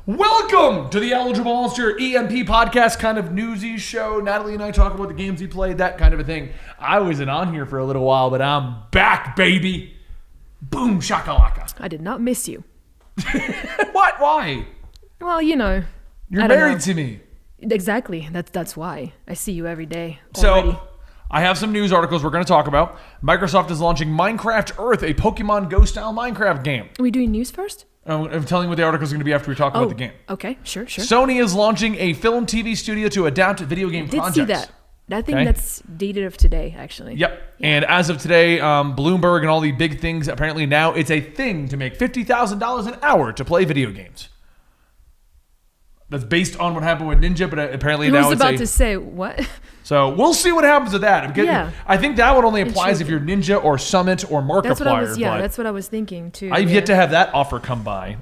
Welcome to the Eligible Monster EMP podcast, kind of newsy show. Natalie and I talk about the games we played, that kind of a thing. I wasn't on here for a little while, but I'm back, baby. Boom, shakalaka. I did not miss you. What? Why? Well, you know. You're married to me. Exactly. That's why. I see you every day So, already. I have some news articles we're going to talk about. Microsoft is launching Minecraft Earth, a Pokemon Go-style Minecraft game. Are we doing news first? I'm telling you what the article is going to be after we talk about the game. Okay, sure. Sony is launching a film TV studio to adapt video game projects. Did see that. I think that's dated of today, actually. Yep. Yeah. And as of today, Bloomberg and all the big things, apparently now it's a thing to make $50,000 an hour to play video games. That's based on what happened with Ninja, but apparently now it's I was about to say, what? So we'll see what happens with that. Yeah. I think that one only applies if you're Ninja or Summit or Markiplier. That's what I was thinking too. I've yet to have that offer come by.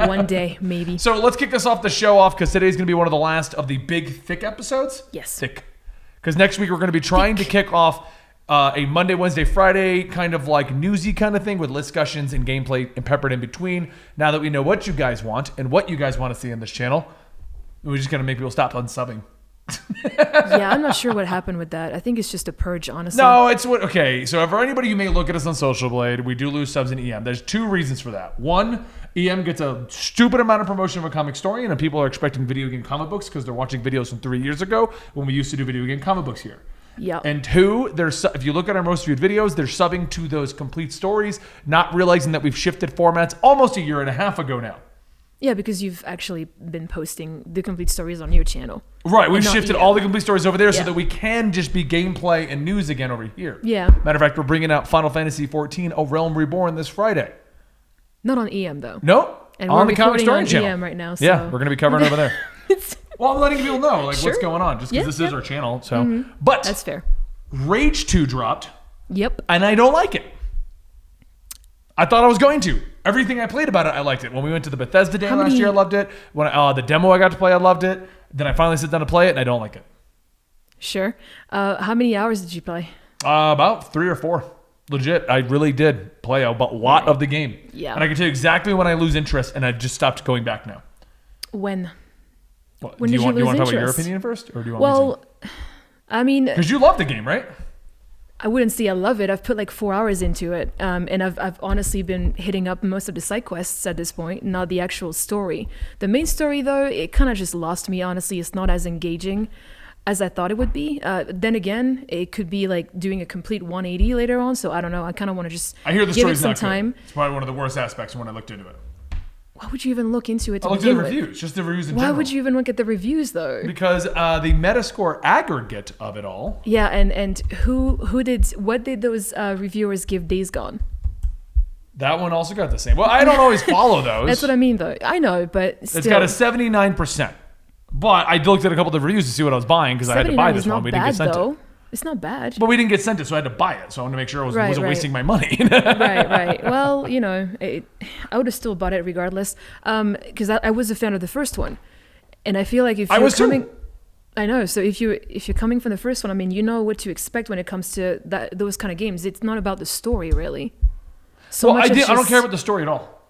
One day, maybe. So let's kick this off the show off because today's going to be one of the last of the big, thick episodes. Yes. Thick. Because next week we're going to be trying to kick off a Monday, Wednesday, Friday kind of like newsy kind of thing with discussions and gameplay and peppered in between. Now that we know what you guys want and what you guys want to see in this channel, we're just going to make people stop unsubbing. Yeah, I'm not sure what happened with that. I think it's just a purge, honestly. No, it's what. Okay, so for anybody who may look at us on Social Blade, we do lose subs in EM. There's two reasons for that. One, EM gets a stupid amount of promotion of a comic story, and people are expecting video game comic books because they're watching videos from 3 years ago when we used to do video game comic books here. Yeah. And two, if you look at our most viewed videos, they're subbing to those complete stories, not realizing that we've shifted formats almost a year and a half ago now. Yeah, because you've actually been posting the complete stories on your channel. Right, we've shifted all the complete stories over there so that we can just be gameplay and news again over here. Yeah. Matter of fact, we're bringing out Final Fantasy XIV, A Realm Reborn this Friday. Not on EM, though. Nope. And on we're the Comic Story on channel. EM right now. So. Yeah, we're going to be covering over there. Well, I'm letting people know what's going on, just because this is our channel. So, But that's fair. Rage 2 dropped. Yep. And I don't like it. I thought I was going to. Everything I played about it, I liked it. When we went to the Bethesda day last year, I loved it. When the demo I got to play, I loved it. Then I finally sit down to play it, and I don't like it. Sure. How many hours did you play? About 3 or 4. Legit. I really did play a lot of the game. Yeah. And I can tell you exactly when I lose interest, and I've just stopped going back now. When? What, When do you did want you to lose talk about your interest? opinion first? Or do you want me to? I mean... Because you love the game, right? I wouldn't say I love it. I've put like 4 hours into it. And I've honestly been hitting up most of the side quests at this point, not the actual story. The main story, though, it kind of just lost me, honestly. It's not as engaging as I thought it would be. Then again, it could be like doing a complete 180 later on. So I don't know. I kind of want to just I hear the give it story's some not time. good. It's probably one of the worst aspects when I looked into it. Why would you even look into it to I looked at begin the with? reviews, just the reviews in Why general. would you even look at the reviews, though? Because the Metascore aggregate of it all. Yeah, and what did those reviewers give Days Gone? That one also got the same. Well, I don't always follow those. That's what I mean, though. I know, but still. It's got a 79%. But I looked at a couple of the reviews to see what I was buying because I had to buy this one. We didn't get sent it. It's not bad. But we didn't get sent it, so I had to buy it. So I wanted to make sure I wasn't wasting my money. Right. Well, you know, I would have still bought it regardless because I was a fan of the first one. And I feel like if you're coming... I know. So if you're coming from the first one, I mean, you know what to expect when it comes to those kind of games. It's not about the story, really. I don't care about the story at all.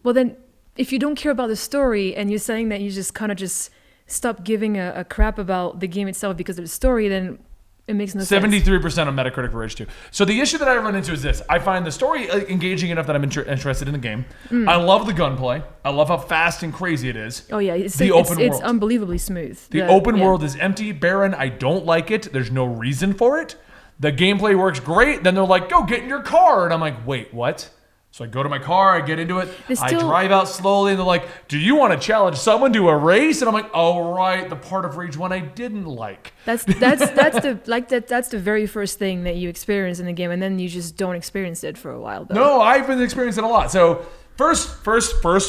Well, then, if you don't care about the story and you're saying that you just kind of just stop giving a crap about the game itself because of the story, then it makes no sense. 73% on Metacritic for Rage 2. So the issue that I run into is this. I find the story engaging enough that I'm interested in the game. I love the gunplay. I love how fast and crazy it is. Oh, yeah. It's unbelievably smooth. The open world is empty, barren. I don't like it. There's no reason for it. The gameplay works great. Then they're like, go get in your car. And I'm like, wait, what? So I go to my car, I get into it, I drive out slowly, and they're like, do you want to challenge someone to a race? And I'm like, oh, right, the part of Rage 1 I didn't like. That's the very first thing that you experience in the game, and then you just don't experience it for a while, though. No, I've been experiencing it a lot. So first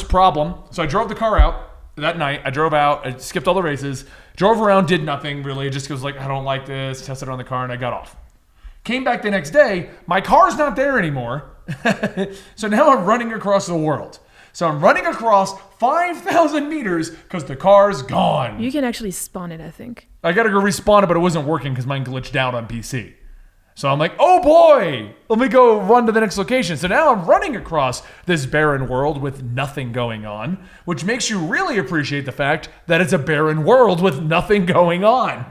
problem. So I drove the car out that night. I drove out, I skipped all the races, drove around, did nothing really, just was like, I don't like this, tested it on the car, and I got off. Came back the next day, my car's not there anymore. So now I'm running across the world. So I'm running across 5,000 meters because the car's gone. You can actually spawn it, I think. I got to go respawn it, but it wasn't working because mine glitched out on PC. So I'm like, oh boy, let me go run to the next location. So now I'm running across this barren world with nothing going on, which makes you really appreciate the fact that it's a barren world with nothing going on.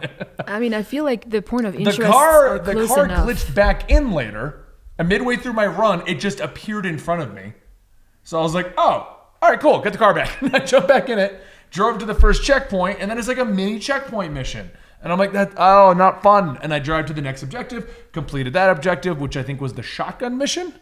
I mean, I feel like the point of interest the are car close enough. glitched back in later, and midway through my run, it just appeared in front of me. So I was like, oh, all right, cool, get the car back. I jumped back in it, drove to the first checkpoint, and then it's like a mini checkpoint mission. And I'm like, not fun. And I drive to the next objective, completed that objective, which I think was the shotgun mission.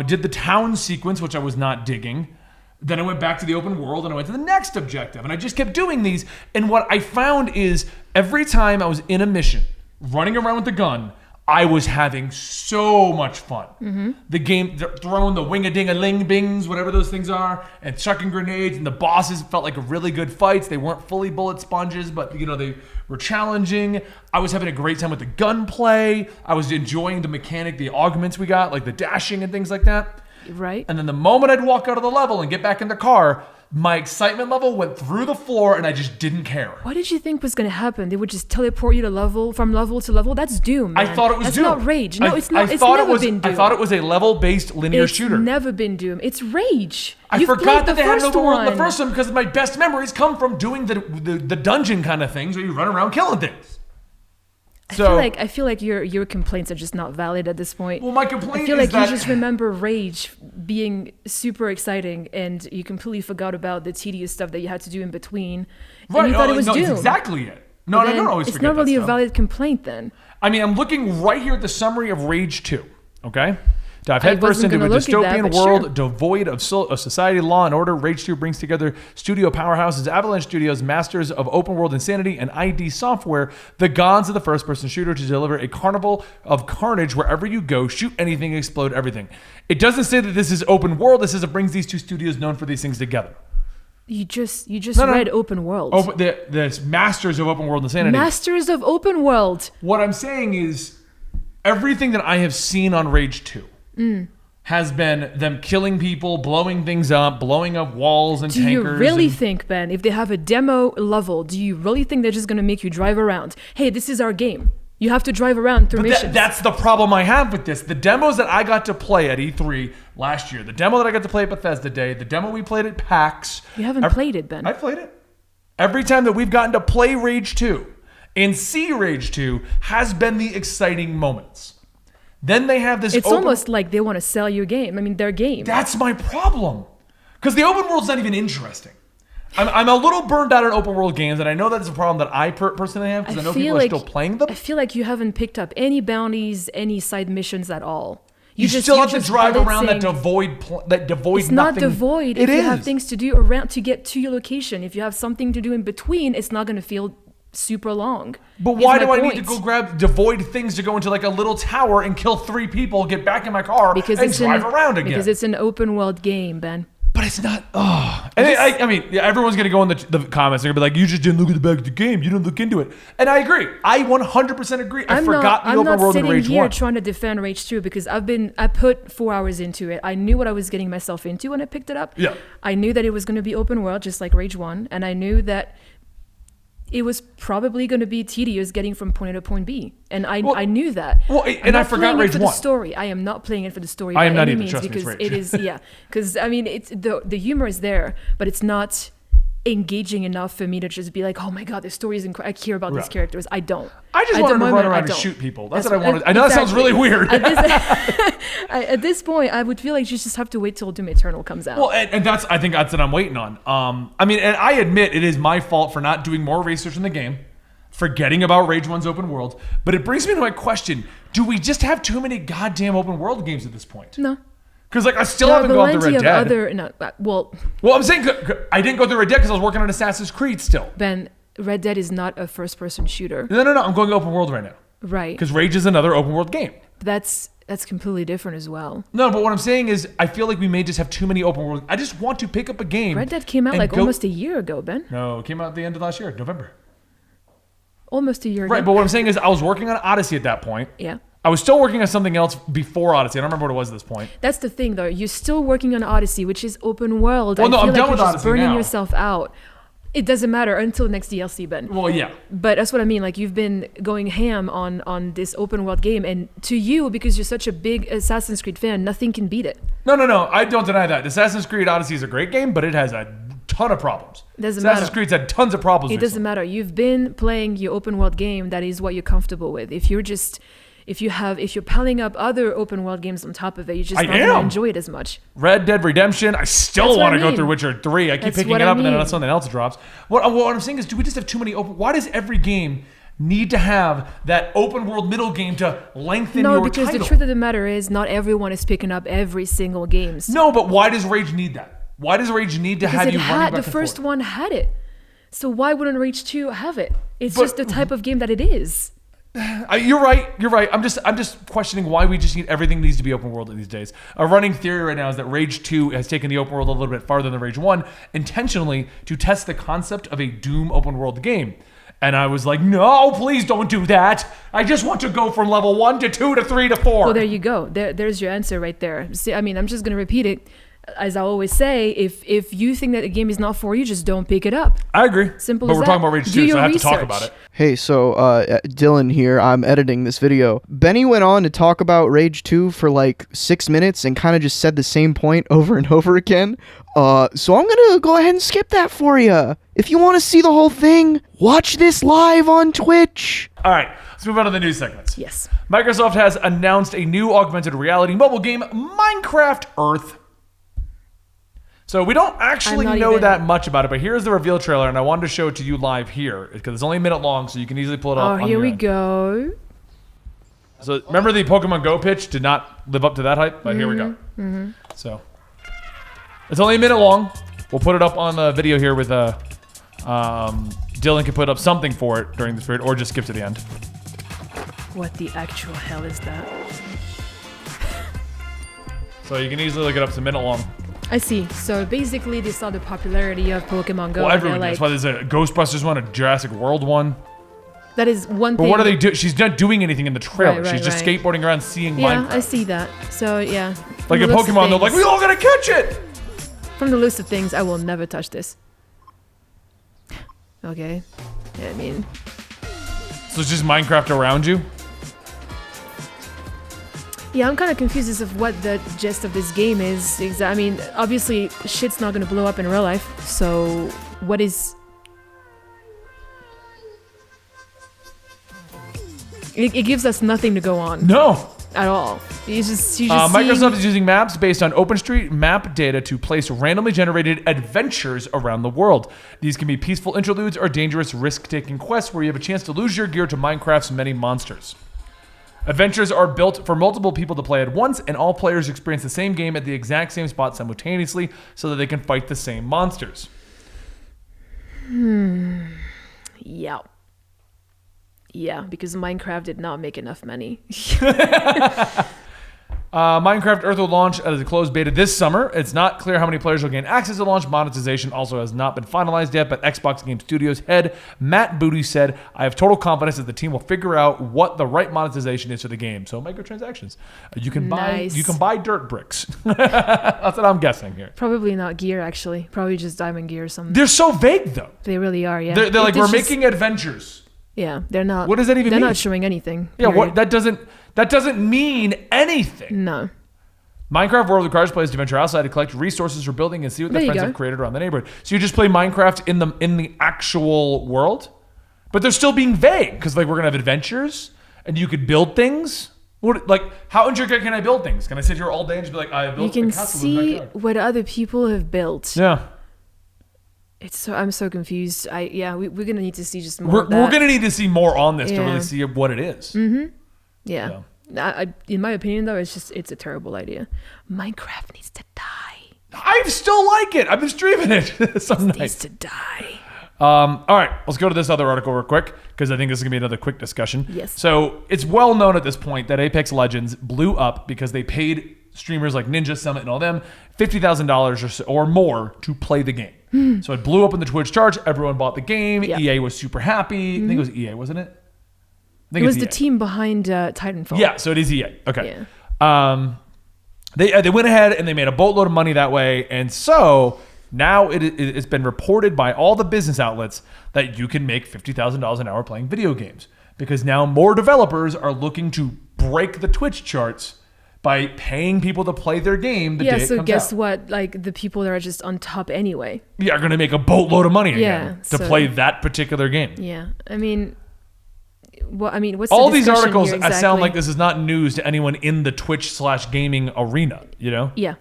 Did the town sequence, which I was not digging. Then I went back to the open world and I went to the next objective. And I just kept doing these. And what I found is every time I was in a mission, running around with the gun, I was having so much fun. Mm-hmm. The game, throwing the wing-a-ding-a-ling-bings, whatever those things are, and chucking grenades, and the bosses felt like really good fights. They weren't fully bullet sponges, but they were challenging. I was having a great time with the gunplay. I was enjoying the mechanic, the augments we got, like the dashing and things like that. Right. And then the moment I'd walk out of the level and get back in the car, my excitement level went through the floor and I just didn't care. What did you think was going to happen? They would just teleport you from level to level? That's Doom, man. I thought it was Doom. That's not Rage. No, it's not. It's never been Doom. I thought it was a level-based linear shooter. It's never been Doom. It's Rage. I forgot that they had an open world in the first one because my best memories come from doing the dungeon kind of things where you run around killing things. I feel like your complaints are just not valid at this point. Well, my complaint is I feel like you just remember Rage being super exciting, and you completely forgot about the tedious stuff that you had to do in between. Right? And you thought it was Doom. That's exactly it. No, I don't always forget that. It's not really a valid complaint then. I mean, I'm looking right here at the summary of Rage 2. Okay. Dive headfirst into a dystopian world devoid of society, law, and order. Rage 2 brings together studio powerhouses Avalanche Studios, masters of open world insanity, and ID Software, the gods of the first-person shooter, to deliver a carnival of carnage wherever you go, shoot anything, explode everything. It doesn't say that this is open world. It says it brings these two studios known for these things together. You just read open world. The masters of open world insanity. Masters of open world. What I'm saying is everything that I have seen on Rage 2 has been them killing people, blowing things up, blowing up walls and tankers. Do you really think, Ben, if they have a demo level, do you really think they're just going to make you drive around? Hey, this is our game. You have to drive around through missions. That's the problem I have with this. The demos that I got to play at E3 last year, the demo that I got to play at Bethesda Day, the demo we played at PAX. You haven't played it, Ben. I played it. Every time that we've gotten to play Rage 2 and see Rage 2 has been the exciting moments. Then they have this. It's almost like they want to sell your game. I mean, their game. That's my problem. Because the open world's not even interesting. I'm a little burned out on open world games, and I know that's a problem that I personally have because I know people are still playing them. I feel like you haven't picked up any bounties, any side missions at all. You still have to drive around that devoid It's nothing. not devoid. If you have things to do around to get to your location. If you have something to do in between, it's not going to feel super long. But why do I need to go grab devoid things to go into like a little tower and kill 3 people, get back in my car, and drive around again? Because it's an open world game, Ben. But it's not. I mean, everyone's going to go in the comments. They're going to be like, you just didn't look at the back of the game. You didn't look into it. And I agree. I 100% agree. I forgot the open world in Rage 1. I'm not sitting here trying to defend Rage 2 because I put 4 hours into it. I knew what I was getting myself into when I picked it up. Yeah. I knew that it was going to be open world, just like Rage 1. And I knew that it was probably going to be tedious getting from point A to point B. And I knew that. Well, and I forgot Rage 1. For the story. I am not playing it for the story. I am not either, trust because me, it is, because I mean, it's the humor is there, but it's not engaging enough for me to just be like, oh my god, this story is incredible. I care about these characters. I don't. I just wanted to run around and shoot people. That's what I wanted. I know that sounds really weird. At this point, I would feel like you just have to wait till Doom Eternal comes out. Well, and I think that's what I'm waiting on. I mean, and I admit it is my fault for not doing more research in the game, forgetting about Rage 1's open world. But it brings me to my question: do we just have too many goddamn open world games at this point? No. Because I still haven't gone through Red Dead. Well, I'm saying I didn't go through Red Dead because I was working on Assassin's Creed still. Ben, Red Dead is not a first-person shooter. No. I'm going open world right now. Right. Because Rage is another open world game. That's completely different as well. No, but what I'm saying is I feel like we may just have too many open world. I just want to pick up a game. Red Dead came out almost a year ago, Ben. No, it came out at the end of last year, November. Almost a year ago. Right, but what I'm saying is I was working on Odyssey at that point. Yeah. I was still working on something else before Odyssey. I don't remember what it was at this point. That's the thing, though. You're still working on Odyssey, which is open world. Well, no, I'm done with Odyssey. Odyssey Burning now. yourself out. It doesn't matter until next DLC, Ben. Well, yeah. But that's what I mean. Like, you've been going ham on this open world game, and to you, because you're such a big Assassin's Creed fan, nothing can beat it. No. I don't deny that. Assassin's Creed Odyssey is a great game, but it has a ton of problems. Doesn't Assassin's matter. Creed's had tons of problems. It doesn't matter. You've been playing your open world game. That is what you're comfortable with. If you're piling up other open world games on top of it, you're just not going to enjoy it as much. Red Dead Redemption. I still want to go through Witcher 3. I keep picking it up and then something else drops. What I'm saying is, do we just have too many open? Why does every game need to have that open world middle game to lengthen your title? No, because the truth of the matter is, not everyone is picking up every single game. No, but why does Rage need that? Why does Rage need to have you running back and forth? The first one had it. So why wouldn't Rage 2 have it? It's just the type of game that it is. You're right. I'm just questioning why we just need everything needs to be open world these days. A running theory right now is that Rage 2 has taken the open world a little bit farther than Rage 1 intentionally to test the concept of a Doom open world game. And I was like, no, please don't do that. I just want to go from level 1 to 2 to 3 to 4. Well, there you go. There's your answer right there. See, I mean, I'm just going to repeat it. As I always say, if you think that a game is not for you, just don't pick it up. I agree. Simple but as we're that. talking about Rage 2, so I have to talk about it. Hey, so Dylan here. I'm editing this video. Benny went on to talk about Rage 2 for like 6 minutes and kind of just said the same point over and over again. So I'm going to go ahead and skip that for you. If you want to see the whole thing, watch this live on Twitch. All right, let's move on to the news segments. Yes. Microsoft has announced a new augmented reality mobile game, Minecraft Earth. So we don't actually know that much about it, but here's the reveal trailer, and I wanted to show it to you live here because it's only a minute long, so you can easily pull it up. Oh, here we go. So remember the Pokemon Go pitch did not live up to that hype, but here we go. Mm-hmm. So it's only a minute long. We'll put it up on the video here with Dylan can put up something for it during this period, or just skip to the end. What the actual hell is that? So you can easily look it up. It's a minute long. I see. So basically, they saw the popularity of Pokemon Go. Well, everyone does. Why there's a Ghostbusters one, a Jurassic World one. That is one thing. But what do they do? She's not doing anything in the trailer. Right, She's just skateboarding around seeing Minecraft. Yeah, I see that. So, yeah. Like in Pokemon, they're like, we all gotta catch it! From the list of things, I will never touch this. Okay. Yeah, I mean... So it's just Minecraft around you? Yeah, I'm kind of confused as of what the gist of this game is. I mean, obviously, shit's not going to blow up in real life, so what is... It gives us nothing to go on. No. At all. Microsoft is using maps based on OpenStreetMap data to place randomly generated adventures around the world. These can be peaceful interludes or dangerous risk-taking quests where you have a chance to lose your gear to Minecraft's many monsters. Adventures are built for multiple people to play at once, and all players experience the same game at the exact same spot simultaneously so that they can fight the same monsters. Yeah. Yeah, because Minecraft did not make enough money. Minecraft Earth will launch as a closed beta this summer. It's not clear how many players will gain access to launch. Monetization also has not been finalized yet, but Xbox Game Studios head Matt Booty said, I have total confidence that the team will figure out what the right monetization is for the game. So microtransactions. You can buy dirt bricks. That's what I'm guessing here. Probably not gear, actually. Probably just diamond gear or something. They're so vague, though. They really are, yeah. They're like, we're making adventures. Yeah, they're not. What does that even mean? They're not showing anything. Yeah, what that doesn't mean anything. No. Minecraft World requires players to venture outside to collect resources for building and see what their friends have created around the neighborhood. So you just play Minecraft in the actual world, but they're still being vague because like we're gonna have adventures and you could build things. How intricate can I build things? Can I sit here all day and just be like, I built a castle? You can see what other people have built. Yeah. I'm so confused. We're gonna need to see just more. We're gonna need to see more on this to really see what it is. Mm-hmm. Yeah. In my opinion, though, it's a terrible idea. Minecraft needs to die. I still like it. I've been streaming it some nights. Needs to die. All right, let's go to this other article real quick because I think this is gonna be another quick discussion. Yes. So it's well known at this point that Apex Legends blew up because they paid streamers like Ninja Summit and all them $50,000 or more to play the game. So it blew up in the Twitch charts. Everyone bought the game. Yep. EA was super happy. I think it was EA, wasn't it? It was the team behind Titanfall. Yeah, so it is EA. Okay. Yeah. They went ahead and they made a boatload of money that way. And so Now it's been reported by all the business outlets that you can make $50,000 an hour playing video games, because now more developers are looking to break the Twitch charts by paying people to play their game the day it so comes guess out. what? Like, the people that are just on top anyway. Yeah, are going to make a boatload of money again to so- play that particular game. Yeah. I mean, what's All the these discussion articles here sound exactly? like this is not news to anyone in the Twitch/gaming arena, you know? Yeah.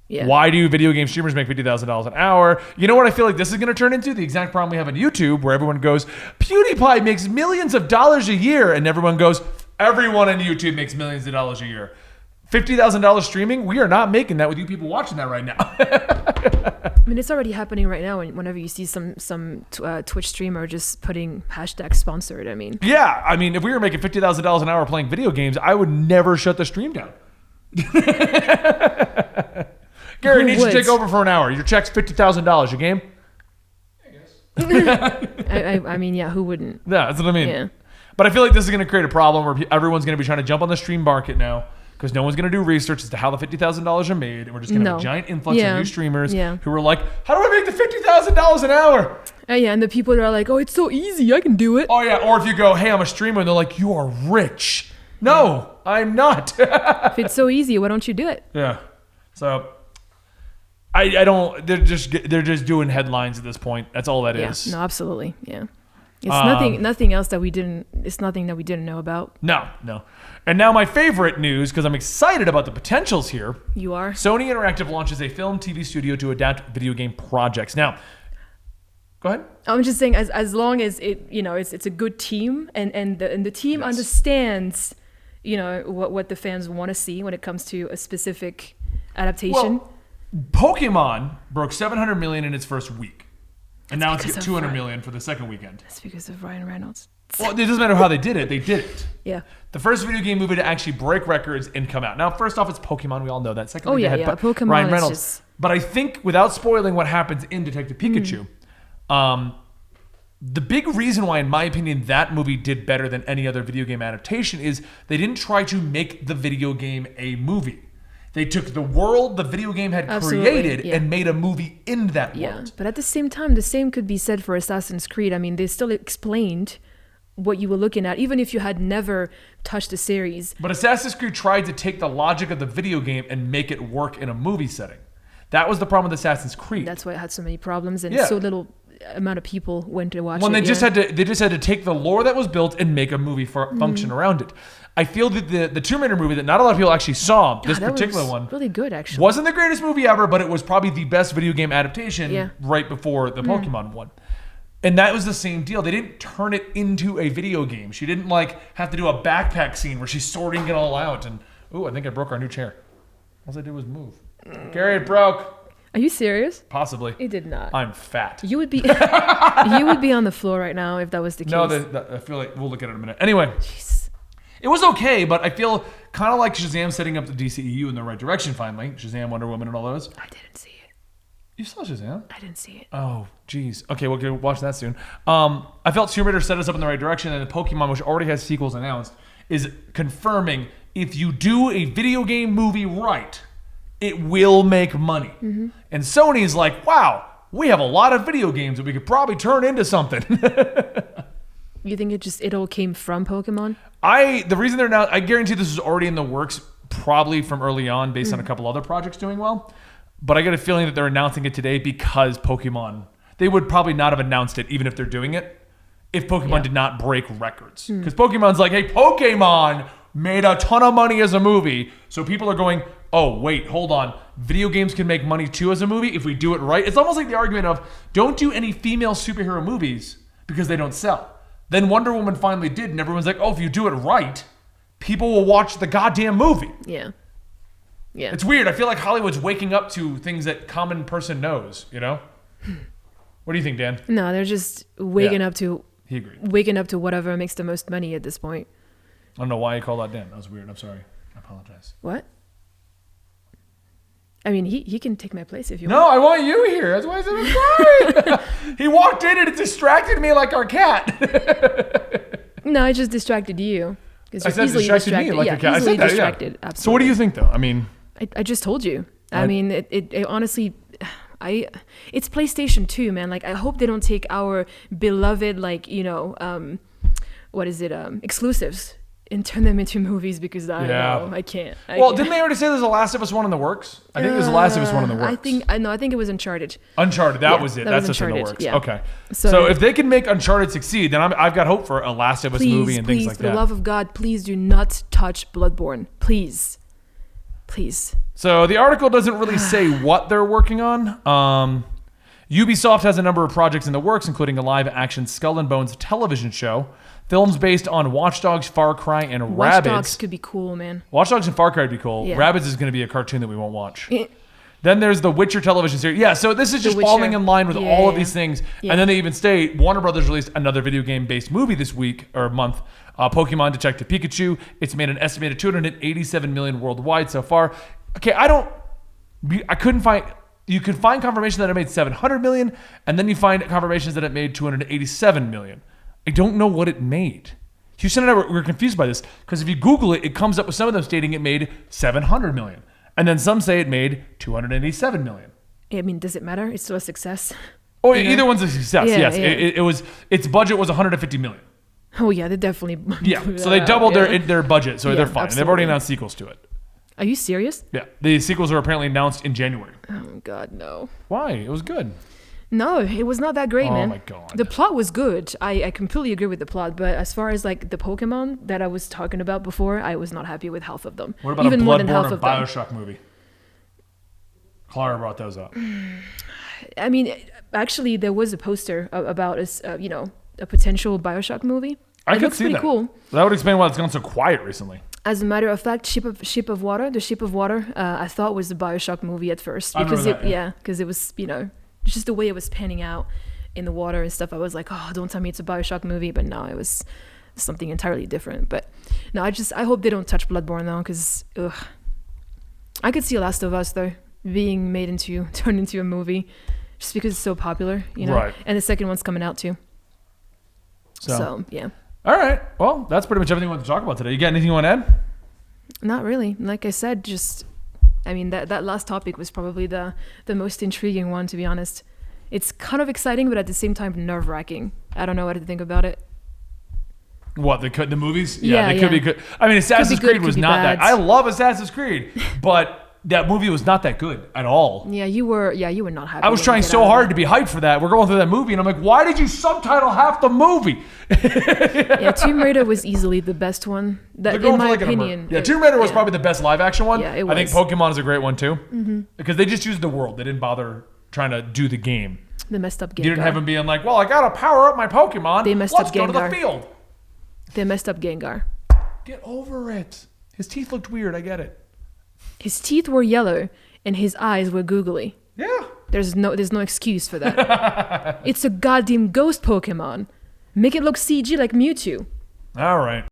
Yeah. Why do video game streamers make $50,000 an hour? You know what I feel like this is going to turn into? The exact problem we have on YouTube, where everyone goes, PewDiePie makes millions of dollars a year, and everyone goes, everyone on YouTube makes millions of dollars a year. $50,000 streaming? We are not making that with you people watching that right now. I mean, it's already happening right now. Whenever you see some Twitch streamer just putting hashtag sponsored, I mean. Yeah, I mean, if we were making $50,000 an hour playing video games, I would never shut the stream down. Gary needs to take over for an hour. Your check's $50,000. Your game? I mean, yeah, who wouldn't? Yeah, that's what I mean. Yeah. But I feel like this is going to create a problem where everyone's going to be trying to jump on the stream market now, because no one's going to do research as to how the $50,000 are made, and we're just going to have a giant influx of new streamers who are like, how do I make the $50,000 an hour? Yeah, and the people that are like, oh, it's so easy, I can do it. Oh, yeah, or if you go, hey, I'm a streamer, and they're like, you are rich. No, I'm not. If it's so easy, why don't you do it? Yeah. So I don't. They're just doing headlines at this point. That's all that is. No, absolutely. Yeah. It's nothing else that we didn't. It's nothing that we didn't know about. No. And now my favorite news, because I'm excited about the potentials here. You are. Sony Interactive launches a film TV studio to adapt video game projects. Now, go ahead. I'm just saying, as long as it's a good team, and the team understands, what the fans want to see when it comes to a specific adaptation. Well, Pokemon broke 700 million in its first week, and now it's got 200 million for the second weekend. That's because of Ryan Reynolds. Well, it doesn't matter how they did it. They did it. Yeah. The first video game movie to actually break records and come out. Now, first off, it's Pokemon. We all know that. Secondly, yeah. Pokemon Ryan is Reynolds. just... But I think, without spoiling what happens in Detective Pikachu, the big reason why, in my opinion, that movie did better than any other video game adaptation is they didn't try to make the video game a movie. They took the world the video game had created and made a movie in that world. But at the same time, the same could be said for Assassin's Creed. I mean, they still explained what you were looking at, even if you had never touched the series. But Assassin's Creed tried to take the logic of the video game and make it work in a movie setting. That was the problem with Assassin's Creed. That's why it had so many problems and so little amount of people went to watch it. Well, they just had to take the lore that was built and make a movie function around it. I feel that the Tomb Raider movie that not a lot of people actually saw, this particular one, really good actually. Wasn't the greatest movie ever, but it was probably the best video game adaptation right before the Pokemon one. And that was the same deal. They didn't turn it into a video game. She didn't have to do a backpack scene where she's sorting it all out. And I think I broke our new chair. All I did was move. Gary, it broke. Are you serious? Possibly. It did not. I'm fat. You would be on the floor right now if that was the case. No, I feel like we'll look at it in a minute. Anyway. Jeez. It was okay, but I feel kind of like Shazam setting up the DCEU in the right direction finally. Shazam, Wonder Woman, and all those. I didn't see it. You saw Shazam? I didn't see it. Oh, geez. Okay, we'll go watch that soon. I felt Tomb Raider set us up in the right direction, and the Pokemon, which already has sequels announced, is confirming if you do a video game movie right, it will make money. Mm-hmm. And Sony's like, wow, we have a lot of video games that we could probably turn into something. You think it all came from Pokemon? The reason they're now, I guarantee this is already in the works, probably from early on, based on a couple other projects doing well. But I get a feeling that they're announcing it today because Pokemon. They would probably not have announced it, even if they're doing it, if Pokemon did not break records. Because Pokemon's like, hey, Pokemon made a ton of money as a movie, so people are going, oh, wait, hold on. Video games can make money too as a movie if we do it right. It's almost like the argument of, don't do any female superhero movies because they don't sell. Then Wonder Woman finally did, and everyone's like, oh, if you do it right, people will watch the goddamn movie. Yeah. It's weird. I feel like Hollywood's waking up to things that common person knows, you know? What do you think, Dan? No, they're just waking up to... He agreed. Waking up to whatever makes the most money at this point. I don't know why you called out Dan. That was weird. I'm sorry. I apologize. What? I mean, he can take my place if you want. No, I want you here. That's why I said I'm sorry. He walked in and it distracted me like our cat. No, I just distracted you. I said distracted me like a cat. I said that, distracted. Absolutely. So what do you think, though? I mean... I just told you. I mean, it honestly... it's PlayStation 2, man. Like, I hope they don't take our beloved, like, what is it, exclusives and turn them into movies, because I know I can't. Didn't they already say there's a Last of Us 1 in the works? I think there's a Last of Us 1 in the works. I think it was Uncharted. Uncharted, that was it. That's what's in the works. Yeah. Okay. So if they can make Uncharted succeed, then I've got hope for a Last of Us movie and things like that. For the love of God, please do not touch Bloodborne. Please. So the article doesn't really say what they're working on. Ubisoft has a number of projects in the works, including a live-action Skull and Bones television show, films based on Watch Dogs, Far Cry, and Rabbids. Watch Dogs could be cool, man. Watch Dogs and Far Cry would be cool. Yeah. Rabbids is going to be a cartoon that we won't watch. Then there's the Witcher television series. Yeah, so this is just falling in line with all of these things. Yeah. And then they even state Warner Brothers released another video game-based movie this week or month, Pokemon Detective Pikachu. It's made an estimated $287 million worldwide so far. Okay, I couldn't find. You can find confirmation that it made $700 million, and then you find confirmations that it made $287 million. I don't know what it made. Houston and I were confused by this, because if you Google it, it comes up with some of them stating it made $700 million. And then some say it made $287 million. I mean, does it matter? It's still a success. Oh, either one's a success, yes. Yeah. It was, its budget was $150 million. Oh, yeah, they definitely... Yeah, so they doubled their budget, so they're fine. Absolutely. They've already announced sequels to it. Are you serious? Yeah, the sequels are apparently announced in January. Oh, God, no. Why? It was good. No, it was not that great, man. Oh, my God. The plot was good. I completely agree with the plot, but as far as, like, the Pokemon that I was talking about before, I was not happy with half of them. What about even a Bloodborne or Bioshock movie? Clara brought those up. I mean, actually, there was a poster about a potential Bioshock movie. I could see that. Cool. That would explain why it's gone so quiet recently. As a matter of fact, the Ship of Water, I thought was the Bioshock movie at first, because because it was, just the way it was panning out in the water and stuff. I was like, oh, don't tell me it's a Bioshock movie, but no, it was something entirely different. But no, I hope they don't touch Bloodborne though, because I could see Last of Us though being turned into a movie, just because it's so popular, Right. And the second one's coming out too. So yeah. All right. Well, that's pretty much everything we want to talk about today. You got anything you want to add? Not really. Like I said, that last topic was probably the most intriguing one, to be honest. It's kind of exciting, but at the same time nerve-wracking. I don't know what to think about it. What, the movies? Yeah, they could be good. I mean, Assassin's Creed was not bad. that. I love Assassin's Creed, but that movie was not that good at all. Yeah, you were not happy. I was trying so hard to be hyped for that. We're going through that movie, and I'm like, why did you subtitle half the movie? Yeah, Tomb Raider was easily the best one. In my opinion. Tomb Raider was probably the best live action one. Yeah, it was. I think Pokemon is a great one too. Mm-hmm. Because they just used the world. They didn't bother trying to do the game. The messed up Gengar. You didn't have him being like, well, I got to power up my Pokemon. Let's go to the field. They messed up Gengar. Get over it. His teeth looked weird. I get it. His teeth were yellow and his eyes were googly. Yeah. There's no excuse for that. It's a goddamn ghost Pokemon. Make it look CG like Mewtwo. All right.